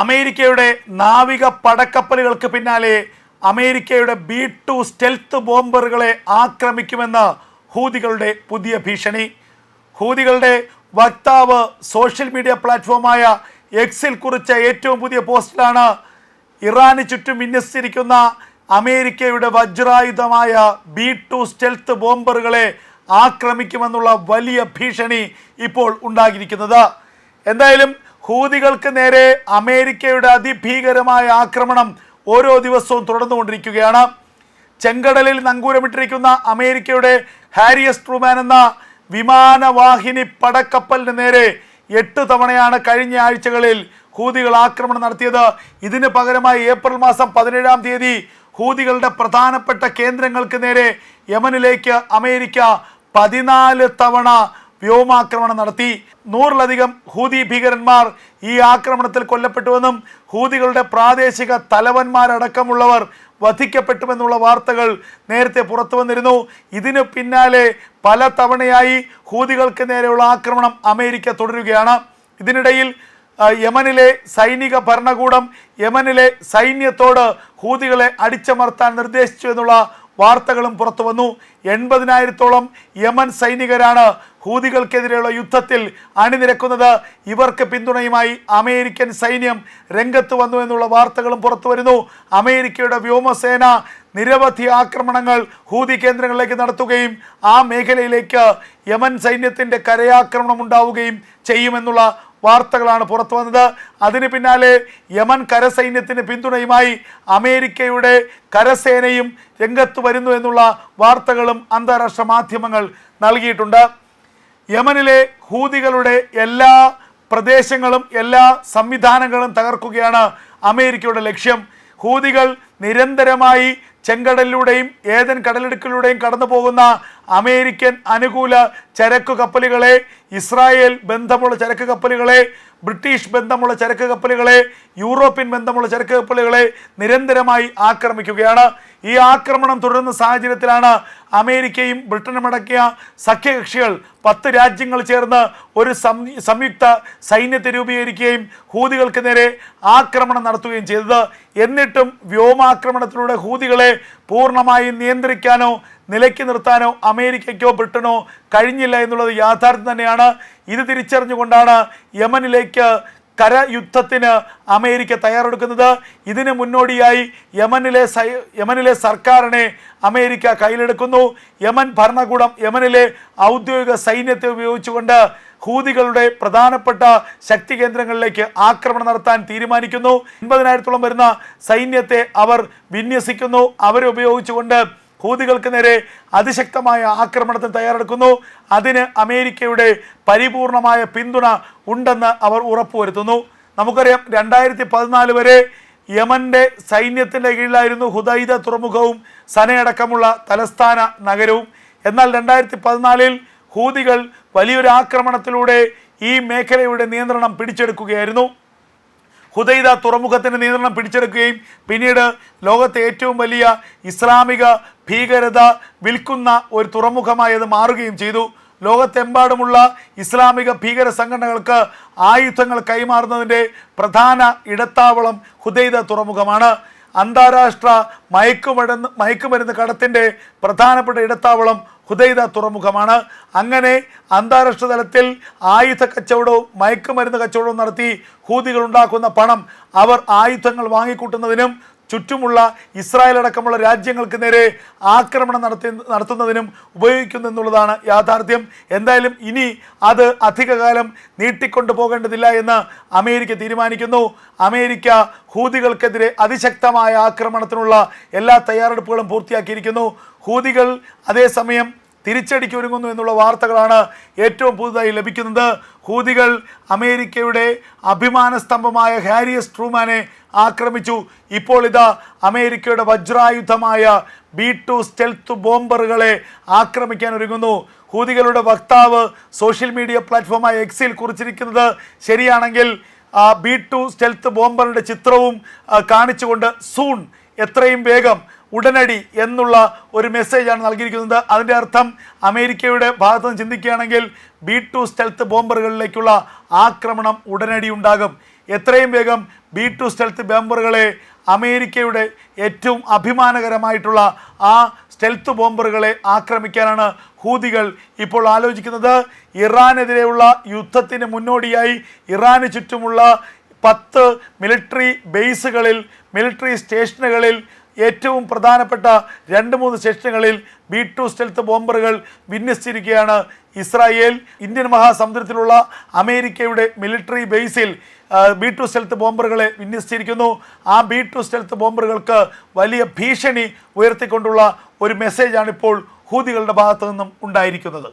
അമേരിക്കയുടെ നാവിക പടക്കപ്പലുകൾക്ക് പിന്നാലെ അമേരിക്കയുടെ B-2 സ്റ്റെൽത്ത് ബോംബറുകളെ ആക്രമിക്കുമെന്ന് ഹൂതികളുടെ പുതിയ ഭീഷണി. ഹൂതികളുടെ വക്താവ് സോഷ്യൽ മീഡിയ പ്ലാറ്റ്ഫോമായ എക്സിൽ കുറിച്ച ഏറ്റവും പുതിയ പോസ്റ്റിലാണ് ഇറാന് ചുറ്റും വിന്യസിച്ചിരിക്കുന്ന അമേരിക്കയുടെ വജ്രായുധമായ B-2 സ്റ്റെൽത്ത് ബോംബറുകളെ ആക്രമിക്കുമെന്നുള്ള വലിയ ഭീഷണി ഇപ്പോൾ ഉണ്ടായിരിക്കുന്നത്. എന്തായാലും ഹൂതികൾക്ക് നേരെ അമേരിക്കയുടെ അതിഭീകരമായ ആക്രമണം ഓരോ ദിവസവും തുടർന്നുകൊണ്ടിരിക്കുകയാണ്. ചെങ്കടലിൽ നങ്കൂരമിട്ടിരിക്കുന്ന അമേരിക്കയുടെ ഹാരി എസ് ട്രൂമാൻ എന്ന വിമാനവാഹിനി പടക്കപ്പലിന് നേരെ 8 തവണയാണ് കഴിഞ്ഞ ആഴ്ചകളിൽ ഹൂതികൾ ആക്രമണം നടത്തിയത്. ഇതിന് പകരമായി ഏപ്രിൽ മാസം 17-ാം തീയതി ഹൂതികളുടെ പ്രധാനപ്പെട്ട കേന്ദ്രങ്ങൾക്ക് നേരെ യമനിലേക്ക് അമേരിക്ക 14 തവണ വ്യോമാക്രമണം നടത്തി. 100-ലധികം ഹൂതി ഭീകരന്മാർ ഈ ആക്രമണത്തിൽ കൊല്ലപ്പെട്ടുവെന്നും ഹൂതികളുടെ പ്രാദേശിക തലവന്മാരടക്കമുള്ളവർ വധിക്കപ്പെട്ടുവെന്നുള്ള വാർത്തകൾ നേരത്തെ പുറത്തു വന്നിരുന്നു. ഇതിനു പിന്നാലെ പല തവണയായി ഹൂതികൾക്ക് നേരെയുള്ള ആക്രമണം അമേരിക്ക തുടരുകയാണ്. ഇതിനിടയിൽ യമനിലെ സൈനിക ഭരണകൂടം യമനിലെ സൈന്യത്തോട് ഹൂതികളെ അടിച്ചമർത്താൻ നിർദ്ദേശിച്ചു എന്നുള്ള വാർത്തകളും പുറത്തു വന്നു. 80,000-ഓളം യമൻ സൈനികരാണ് ഹൂതികൾക്കെതിരെയുള്ള യുദ്ധത്തിൽ അണിനിരക്കുന്നത്. ഇവർക്ക് പിന്തുണയുമായി അമേരിക്കൻ സൈന്യം രംഗത്ത് വന്നു എന്നുള്ള വാർത്തകളും പുറത്തു വരുന്നു. അമേരിക്കയുടെ വ്യോമസേന നിരവധി ആക്രമണങ്ങൾ ഹൂതി കേന്ദ്രങ്ങളിലേക്ക് നടത്തുകയും ആ മേഖലയിലേക്ക് യമൻ സൈന്യത്തിൻ്റെ കരയാക്രമണം ഉണ്ടാവുകയും ചെയ്യുമെന്നുള്ള വാർത്തകളാണ് പുറത്തു വന്നത്. അതിന് പിന്നാലെ യമൻ കരസൈന്യത്തിന് പിന്തുണയുമായി അമേരിക്കയുടെ കരസേനയും രംഗത്ത് വരുന്നു എന്നുള്ള വാർത്തകളും അന്താരാഷ്ട്ര മാധ്യമങ്ങൾ നൽകിയിട്ടുണ്ട്. യമനിലെ ഹൂതികളുടെ എല്ലാ പ്രദേശങ്ങളും എല്ലാ സംവിധാനങ്ങളും തകർക്കുകയാണ് അമേരിക്കയുടെ ലക്ഷ്യം. ഹൂതികൾ നിരന്തരമായി ചെങ്കടലിലൂടെയും ഏദൻ കടലിടുക്കിലൂടെയും കടന്നു പോകുന്ന അമേരിക്കൻ അനുകൂല ചരക്കു കപ്പലുകളെ, ഇസ്രായേൽ ബന്ധമുള്ള ചരക്ക് കപ്പലുകളെ, ബ്രിട്ടീഷ് ബന്ധമുള്ള ചരക്ക് കപ്പലുകളെ, യൂറോപ്യൻ ബന്ധമുള്ള ചരക്ക് കപ്പലുകളെ നിരന്തരമായി ആക്രമിക്കുകയാണ്. ഈ ആക്രമണം തുടരുന്ന സാഹചര്യത്തിലാണ് അമേരിക്കയും ബ്രിട്ടനും അടക്കിയ സഖ്യകക്ഷികൾ 10 രാജ്യങ്ങൾ ചേർന്ന് ഒരു സംയുക്ത സൈന്യത്തെ രൂപീകരിക്കുകയും ഹൂതികൾക്ക് നേരെ ആക്രമണം നടത്തുകയും ചെയ്തത്. എന്നിട്ടും വ്യോമാക്രമണത്തിലൂടെ ഹൂതികളെ പൂർണ്ണമായും നിയന്ത്രിക്കാനോ നിലയ്ക്ക് നിർത്താനോ അമേരിക്കയ്ക്കോ ബ്രിട്ടനോ കഴിഞ്ഞില്ല എന്നുള്ളത് യാഥാർത്ഥ്യം തന്നെയാണ്. ഇത് തിരിച്ചറിഞ്ഞുകൊണ്ടാണ് യമനിലേക്ക് കരയുദ്ധത്തിന് അമേരിക്ക തയ്യാറെടുക്കുന്നത്. ഇതിന് മുന്നോടിയായി യമനിലെ സർക്കാരിനെ അമേരിക്ക കയ്യിലെടുക്കുന്നു. യമൻ ഭരണകൂടം യമനിലെ ഔദ്യോഗിക സൈന്യത്തെ ഉപയോഗിച്ചുകൊണ്ട് ഹൂതികളുടെ പ്രധാനപ്പെട്ട ശക്തി കേന്ദ്രങ്ങളിലേക്ക് ആക്രമണം നടത്താൻ തീരുമാനിക്കുന്നു. 80,000-ഓളം വരുന്ന സൈന്യത്തെ അവർ വിന്യസിക്കുന്നു. അവരെ ഉപയോഗിച്ചുകൊണ്ട് ഹൂതികൾക്ക് നേരെ അതിശക്തമായ ആക്രമണത്തിന് തയ്യാറെടുക്കുന്നു. അതിന് അമേരിക്കയുടെ പരിപൂർണമായ പിന്തുണ ഉണ്ടെന്ന് അവർ ഉറപ്പുവരുത്തുന്നു. നമുക്കറിയാം 2014 വരെ യമൻ്റെ സൈന്യത്തിൻ്റെ കീഴിലായിരുന്നു ഹുദൈദ തുറമുഖവും സനയടക്കമുള്ള തലസ്ഥാന നഗരവും. എന്നാൽ 2014 ഹൂതികൾ വലിയൊരു ആക്രമണത്തിലൂടെ ഈ മേഖലയുടെ നിയന്ത്രണം പിടിച്ചെടുക്കുകയായിരുന്നു. ഹുദൈദ തുറമുഖത്തിൻ്റെ നിയന്ത്രണം പിടിച്ചെടുക്കുകയും പിന്നീട് ലോകത്തെ ഏറ്റവും വലിയ ഇസ്ലാമിക ഭീകരത വിൽക്കുന്ന ഒരു തുറമുഖമായി അത് മാറുകയും ചെയ്തു. ലോകത്തെമ്പാടുമുള്ള ഇസ്ലാമിക ഭീകര സംഘടനകൾക്ക് ആയുധങ്ങൾ കൈമാറുന്നതിൻ്റെ പ്രധാന ഇടത്താവളം ഹുദൈദ തുറമുഖമാണ്. അന്താരാഷ്ട്ര മയക്കുമരുന്ന് കടത്തിൻ്റെ പ്രധാനപ്പെട്ട ഇടത്താവളം ഹുദൈദ തുറമുഖമാണ്. അങ്ങനെ അന്താരാഷ്ട്ര തലത്തിൽ ആയുധ കച്ചവടവും മയക്കുമരുന്ന് കച്ചവടവും നടത്തി ഹൂതികൾ ഉണ്ടാക്കുന്ന പണം അവർ ആയുധങ്ങൾ വാങ്ങിക്കൂട്ടുന്നതിനും ചുറ്റുമുള്ള ഇസ്രായേൽ അടക്കമുള്ള രാജ്യങ്ങൾക്ക് നേരെ ആക്രമണം നടത്തുന്നതിനും ഉപയോഗിക്കുന്നു എന്നുള്ളതാണ് യാഥാർത്ഥ്യം. എന്തായാലും ഇനി അത് അധികകാലം നീട്ടിക്കൊണ്ടു പോകേണ്ടതില്ല എന്ന് അമേരിക്ക തീരുമാനിക്കുന്നു. അമേരിക്ക ഹൂതികൾക്കെതിരെ അതിശക്തമായ ആക്രമണത്തിനുള്ള എല്ലാ തയ്യാറെടുപ്പുകളും പൂർത്തിയാക്കിയിരിക്കുന്നു. ഹൂതികൾ അതേസമയം തിരിച്ചടിക്ക് ഒരുങ്ങുന്നു എന്നുള്ള വാർത്തകളാണ് ഏറ്റവും പുതുതായി ലഭിക്കുന്നത്. ഹൂതികൾ അമേരിക്കയുടെ അഭിമാന സ്തംഭമായ ഹാരി എസ് ട്രൂമാനെ ആക്രമിച്ചു. ഇപ്പോൾ ഇതാ അമേരിക്കയുടെ വജ്രായുധമായ B-2 സ്റ്റെൽത്ത് ബോംബറുകളെ ആക്രമിക്കാൻ ഒരുങ്ങുന്നു. ഹൂതികളുടെ വക്താവ് സോഷ്യൽ മീഡിയ പ്ലാറ്റ്ഫോമായ എക്സിൽ കുറിച്ചിരിക്കുന്നത് ശരിയാണെങ്കിൽ B-2 സ്റ്റെൽത്ത് ബോംബറുടെ ചിത്രവും കാണിച്ചുകൊണ്ട് സൂൺ, എത്രയും വേഗം, ഉടനടി എന്നുള്ള ഒരു മെസ്സേജാണ് നൽകിയിരിക്കുന്നത്. അതിൻ്റെ അർത്ഥം അമേരിക്കയുടെ ഭാഗത്ത് നിന്ന് ചിന്തിക്കുകയാണെങ്കിൽ B-2 സ്റ്റെൽത്ത് ബോംബറുകളിലേക്കുള്ള ആക്രമണം ഉടനടി ഉണ്ടാകും. എത്രയും വേഗം B2 സ്റ്റെൽത്ത് ബോംബറുകളെ അമേരിക്കയുടെ ഏറ്റവും അഭിമാനകരമായിട്ടുള്ള ആ സ്റ്റെൽത്ത് ബോംബറുകളെ ആക്രമിക്കാനാണ് ഹൂതികൾ ഇപ്പോൾ ആലോചിക്കുന്നത്. ഇറാനെതിരെയുള്ള യുദ്ധത്തിന് മുന്നോടിയായി ഇറാന് ചുറ്റുമുള്ള 10 മിലിറ്ററി ബേസുകളിൽ, മിലിറ്ററി സ്റ്റേഷനുകളിൽ, ഏറ്റവും പ്രധാനപ്പെട്ട 2-3 സ്റ്റേഷനുകളിൽ B2 സ്റ്റെൽത്ത് ബോംബറുകൾ വിന്യസിച്ചിരിക്കുകയാണ് ഇസ്രായേൽ. ഇന്ത്യൻ മഹാസമുദ്രത്തിലുള്ള അമേരിക്കയുടെ മിലിറ്ററി ബേസിൽ B2 സ്റ്റെൽത്ത് ബോംബറുകളെ വിന്യസിച്ചിരിക്കുന്നു. ആ B2 സ്റ്റെൽത്ത് ബോംബറുകൾക്ക് വലിയ ഭീഷണി ഉയർത്തിക്കൊണ്ടുള്ള ഒരു മെസ്സേജാണ് ഇപ്പോൾ ഹൂതികളുടെ ഭാഗത്തു നിന്നും ഉണ്ടായിരിക്കുന്നത്.